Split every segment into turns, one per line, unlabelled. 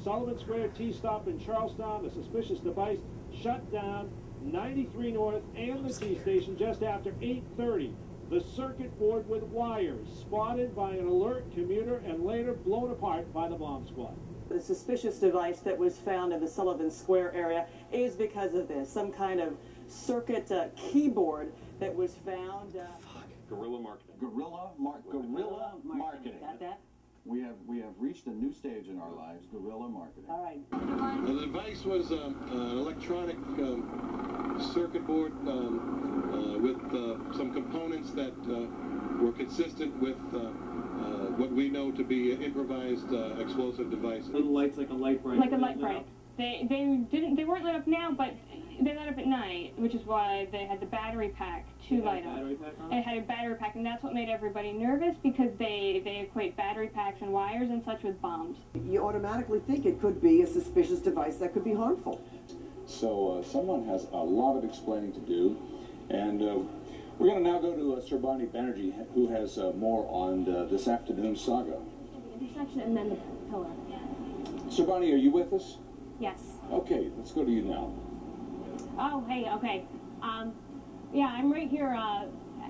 Sullivan Square T-stop in Charlestown. The suspicious device shut down 93 North and the T-station just after 8:30. The circuit board with wires spotted by an alert commuter and later blown apart by the bomb squad.
The suspicious device that was found in the Sullivan Square area is because of this, some kind of circuit keyboard that was found.
Guerrilla marketing.
Guerrilla marketing.
Got that?
We have reached a new stage in our lives. Guerrilla marketing.
All right.
The device was an electronic circuit board with some components that were consistent with what we know to be improvised explosive devices.
Little lights like a light bright.
Like a light bright. They weren't lit up now, but they lit up at night, which is why they had the battery pack to light up. It had a battery pack, and that's what made everybody nervous, because they equate battery packs and wires and such with bombs.
You automatically think it could be a suspicious device that could be harmful.
So someone has a lot of explaining to do, and we're going to now go to Sir Bonnie Banerjee, who has more on this afternoon's saga.
The intersection and then the pillar.
Sir Bonnie, are you with us?
Yes.
Okay, let's go to you now.
Oh, hey, okay. Yeah, I'm right here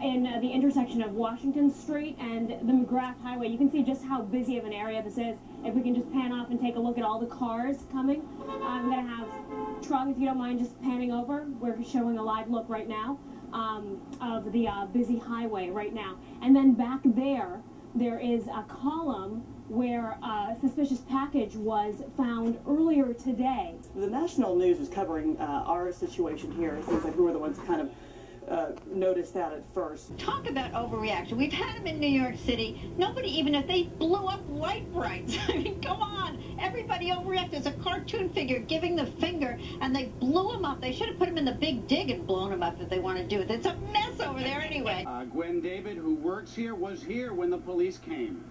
in the intersection of Washington Street and the McGrath Highway. You can see just how busy of an area this is. If we can just pan off and take a look at all the cars coming. I'm going to have Trug, if you don't mind, just panning over. We're showing a live look right now of the busy highway right now. And then back there is a column where a suspicious package was found earlier today.
The national news is covering our situation here. It seems like we were the ones kind of noticed that at first.
Talk about overreaction. We've had them in New York City. Nobody, even if they blew up light brights. I mean, come on. Everybody overreacted. There's a cartoon figure giving the finger, and they blew him up. They should have put him in the big dig and blown him up if they want to do it. It's a mess over there anyway.
Gwen David, who works here, was here when the police came.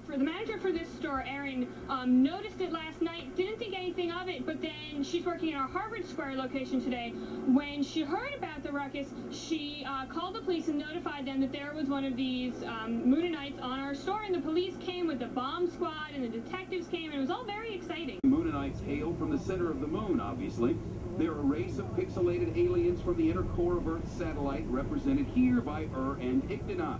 The manager for this store, Erin, noticed it last night, didn't think anything of it, but then she's working in our Harvard Square location today. When she heard about the ruckus, she called the police and notified them that there was one of these Mooninites on our store, and the police came with the bomb squad, and the detectives came, and it was all very exciting.
Mooninites hail from the center of the moon, obviously. They're a race of pixelated aliens from the inner core of Earth's satellite, represented here by and Igninaut.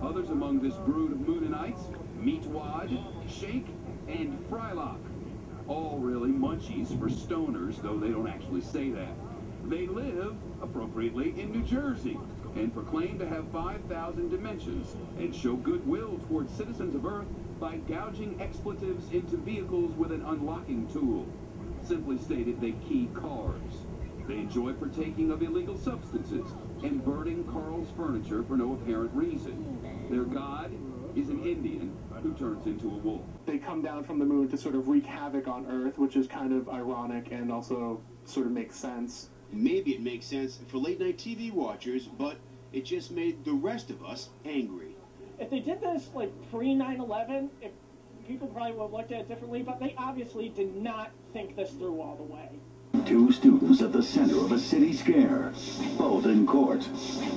Others among this brood of Mooninites: Meatwad, Shake, and Frylock. All really munchies for stoners, though they don't actually say that. They live, appropriately, in New Jersey, and proclaim to have 5,000 dimensions, and show goodwill towards citizens of Earth by gouging expletives into vehicles with an unlocking tool. Simply stated, they key cars. They enjoy partaking of illegal substances and burning Carl's furniture for no apparent reason. Their god is an Indian who turns into a wolf.
They come down from the moon to sort of wreak havoc on Earth, which is kind of ironic and also sort of makes sense.
Maybe it makes sense for late-night TV watchers, but it just made the rest of us angry.
If they did this, like, pre-9/11, people probably would have looked at it differently, but they obviously did not think this through all the way.
Two students at the center of a city scare, both in court,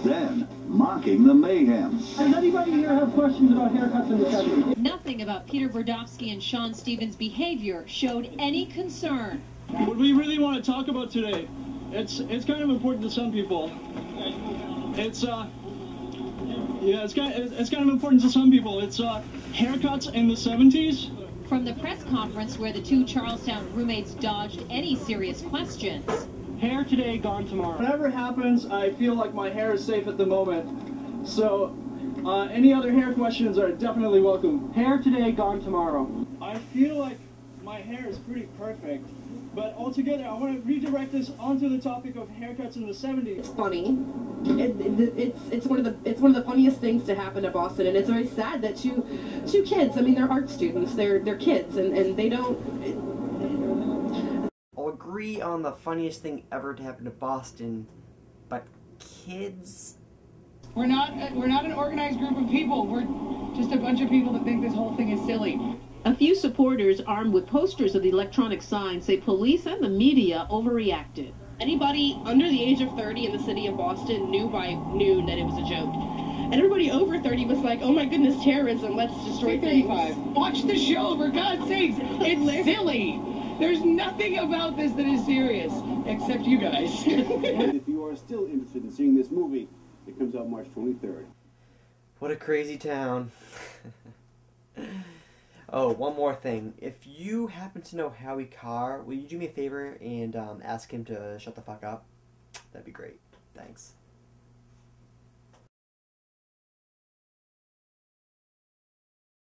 then mocking the mayhem.
Does anybody here have questions about haircuts in the 70s?
Nothing about Peter Brodowski and Sean Stevens' behavior showed any concern.
What we really want to talk about today, it's kind of important to some people. It's kind of important to some people. It's haircuts in the 70s.
From the press conference where the two Charlestown roommates dodged any serious questions.
Hair today, gone tomorrow. Whatever happens, I feel like my hair is safe at the moment. So, any other hair questions are definitely welcome. Hair today, gone tomorrow. I feel like my hair is pretty perfect. But altogether, I want to redirect this onto the topic of haircuts in the 70s.
It's funny. It's one of the funniest things to happen to Boston, and it's very sad that two kids. I mean, they're art students. They're kids, and they don't.
I'll agree on the funniest thing ever to happen to Boston, but kids.
We're not an organized group of people. We're just a bunch of people that think this whole thing is silly.
A few supporters armed with posters of the electronic sign say police and the media overreacted.
Anybody under the age of 30 in the city of Boston knew by noon that it was a joke.
and everybody over 30 was like, "Oh my goodness, terrorism! Let's destroy things."
35. Watch the show, for God's sakes. It's silly. There's nothing about this that is serious, except you guys.
And if you are still interested in seeing this movie, it comes out March 23rd.
What a crazy town. Oh, one more thing. If you happen to know Howie Carr, will you do me a favor and ask him to shut the fuck up? That'd be great. Thanks.